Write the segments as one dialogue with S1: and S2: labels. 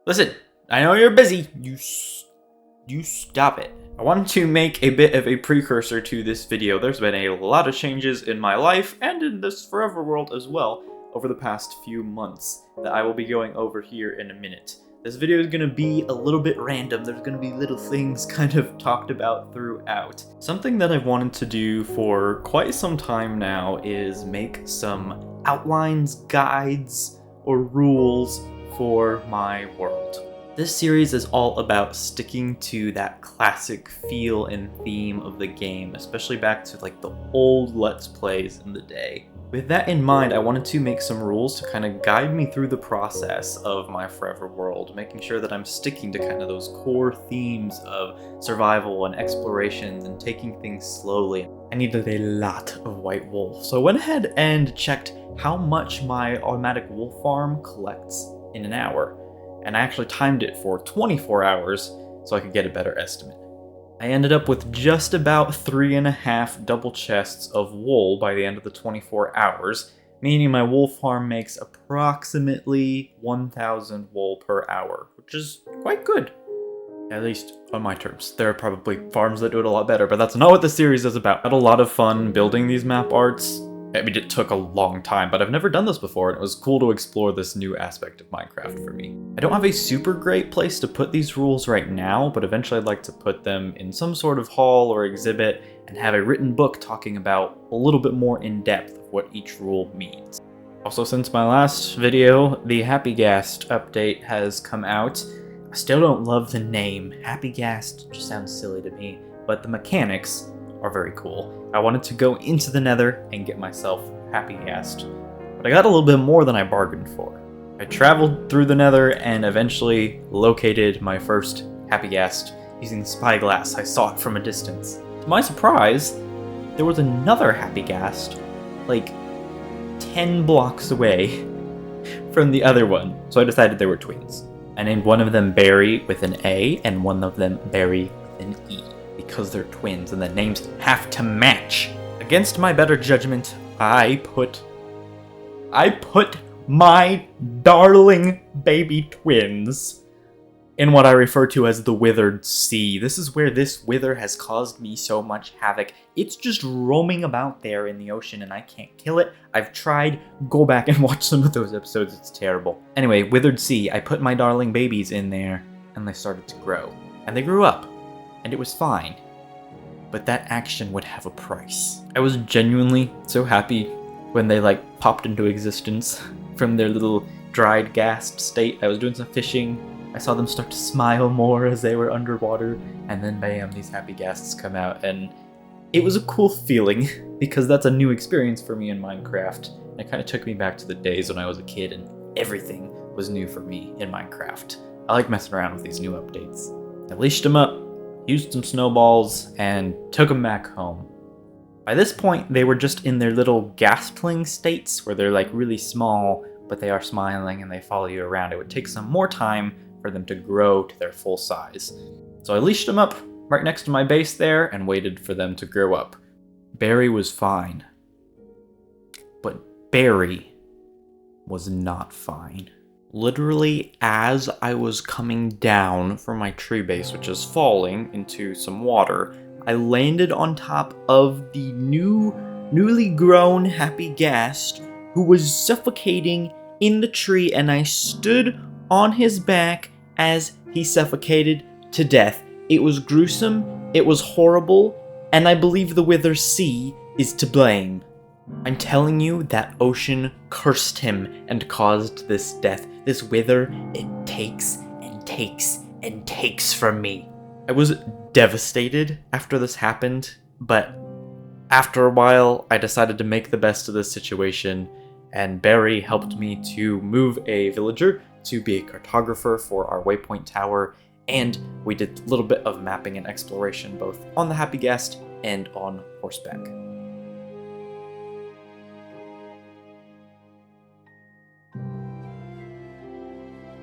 S1: Listen, I know you're busy. You stop it. I wanted to make a bit of a precursor to this video. There's been a lot of changes in my life and in this forever world as well over the past few months that I will be going over here in a minute. This video is going to be a little bit random. There's going to be little things kind of talked about throughout. Something that I've wanted to do for quite some time now is make some outlines, guides, or rules for my world. This series is all about sticking to that classic feel and theme of the game, especially back to like the old Let's Plays in the day. With that in mind, I wanted to make some rules to kind of guide me through the process of my forever world, making sure that I'm sticking to kind of those core themes of survival and exploration and taking things slowly. I needed a lot of white wool, so I went ahead and checked how much my automatic wool farm collects in an hour. And I actually timed it for 24 hours so I could get a better estimate. I ended up with just about 3.5 double chests of wool by the end of the 24 hours, meaning my wool farm makes approximately 1,000 wool per hour, which is quite good. At least on my terms. There are probably farms that do it a lot better, but that's not what this series is about. I had a lot of fun building these map arts. I mean, it took a long time, but I've never done this before, and it was cool to explore this new aspect of Minecraft for me. I don't have a super great place to put these rules right now, but eventually I'd like to put them in some sort of hall or exhibit and have a written book talking about a little bit more in depth of what each rule means. Also, since my last video, the Happy Ghast update has come out. I still don't love the name. Happy Ghast just sounds silly to me, but the mechanics are very cool. I wanted to go into the Nether and get myself Happy Ghast, but I got a little bit more than I bargained for. I traveled through the Nether and eventually located my first Happy Ghast using the spyglass. I saw it from a distance. To my surprise, there was another Happy Ghast, like 10 blocks away from the other one, so I decided they were twins. I named one of them Barry with an A and one of them Barry with an E, because they're twins and the names have to match. Against my better judgment, I put my darling baby twins in what I refer to as the Withered Sea. This is where this wither has caused me so much havoc. It's just roaming about there in the ocean and I can't kill it. I've tried. Go back and watch some of those episodes. It's terrible. Anyway, Withered Sea. I put my darling babies in there and they started to grow. And they grew up. And it was fine. But that action would have a price. I was genuinely so happy when they popped into existence from their little dried ghast state. I was doing some fishing. I saw them start to smile more as they were underwater, and then bam, these happy ghasts come out, and it was a cool feeling because that's a new experience for me in Minecraft. It kind of took me back to the days when I was a kid and everything was new for me in Minecraft. I like messing around with these new updates. I leashed them up, used some snowballs, and took them back home. By this point, they were just in their little ghastling states where they're really small, but they are smiling and they follow you around. It would take some more time for them to grow to their full size. So I leashed them up right next to my base there and waited for them to grow up. Barry was fine. But Barry was not fine. Literally, as I was coming down from my tree base, which is falling into some water, I landed on top of the newly grown Happy Ghast, who was suffocating in the tree, and I stood on his back as he suffocated to death. It was gruesome, it was horrible, and I believe the Wither Sea is to blame. I'm telling you, that ocean cursed him and caused this death. This wither, it takes and takes and takes from me. I was devastated after this happened, but after a while, I decided to make the best of this situation, and Barry helped me to move a villager to be a cartographer for our waypoint tower, and we did a little bit of mapping and exploration both on the Happy Ghast and on horseback.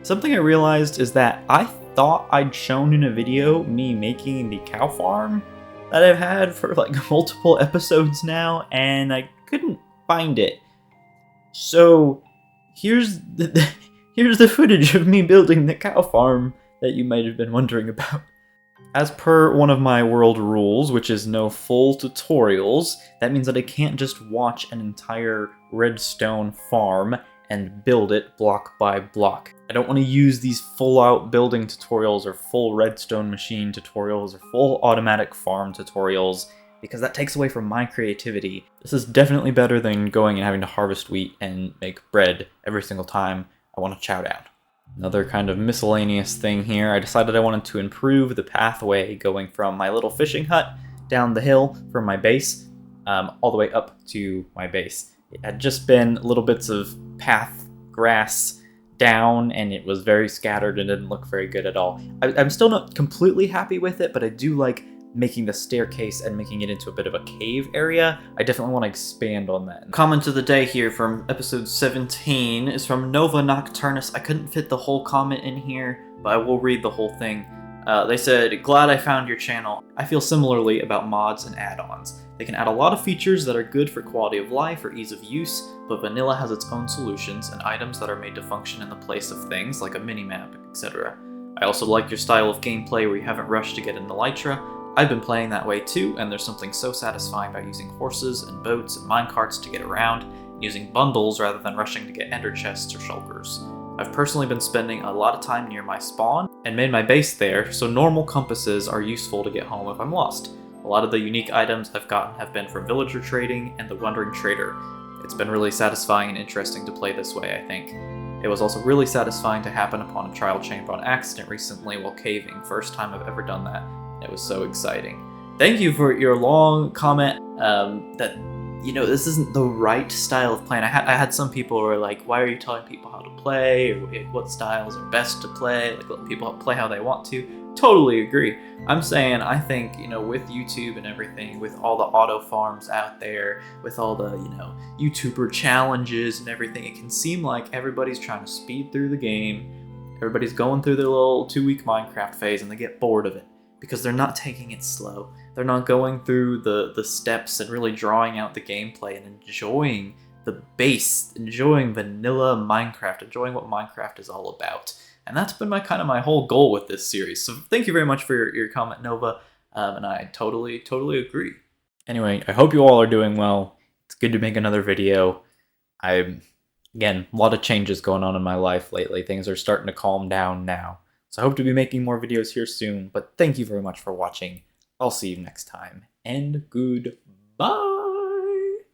S1: Something I realized is that I thought I'd shown in a video me making the cow farm that I've had for multiple episodes now, and I couldn't find it. So here's here's the footage of me building the cow farm that you might have been wondering about. As per one of my world rules, which is no full tutorials, that means that I can't just watch an entire redstone farm and build it block by block. I don't want to use these full-out building tutorials or full redstone machine tutorials or full automatic farm tutorials, because that takes away from my creativity. This is definitely better than going and having to harvest wheat and make bread every single time I want to chow down. Another kind of miscellaneous thing here, I decided I wanted to improve the pathway going from my little fishing hut down the hill from my base, all the way up to my base. It had just been little bits of path grass down, and it was very scattered and didn't look very good at all. I'm still not completely happy with it, but I do like making the staircase and making it into a bit of a cave area. I definitely want to expand on that. Comment of the day here from episode 17 is from Nova Nocturnus. I couldn't fit the whole comment in here, but I will read the whole thing. They said, "Glad I found your channel. I feel similarly about mods and add-ons. They can add a lot of features that are good for quality of life or ease of use, but vanilla has its own solutions and items that are made to function in the place of things like a minimap, etc. I also like your style of gameplay where you haven't rushed to get into Elytra. I've been playing that way too, and there's something so satisfying by using horses and boats and minecarts to get around, and using bundles rather than rushing to get ender chests or shulkers. I've personally been spending a lot of time near my spawn, and made my base there, so normal compasses are useful to get home if I'm lost. A lot of the unique items I've gotten have been from villager trading and the Wandering Trader. It's been really satisfying and interesting to play this way, I think. It was also really satisfying to happen upon a trial chamber on accident recently while caving, first time I've ever done that. It was so exciting." Thank you for your long comment, that, you know, this isn't the right style of playing. I had some people who were like, why are you telling people how to play, or what styles are best to play, like let people play how they want to. Totally agree. I'm saying, I think, you know, with YouTube and everything, with all the auto farms out there, with all the, you know, YouTuber challenges and everything, it can seem like everybody's trying to speed through the game. Everybody's going through their little 2-week Minecraft phase and they get bored of it, because they're not taking it slow. They're not going through the steps and really drawing out the gameplay and enjoying the base, enjoying vanilla Minecraft, enjoying what Minecraft is all about. And that's been my whole goal with this series. So thank you very much for your comment, Nova, and I totally agree. Anyway, I hope you all are doing well. It's good to make another video. Again, a lot of changes going on in my life lately. Things are starting to calm down now. So I hope to be making more videos here soon, but thank you very much for watching. I'll see you next time, and goodbye!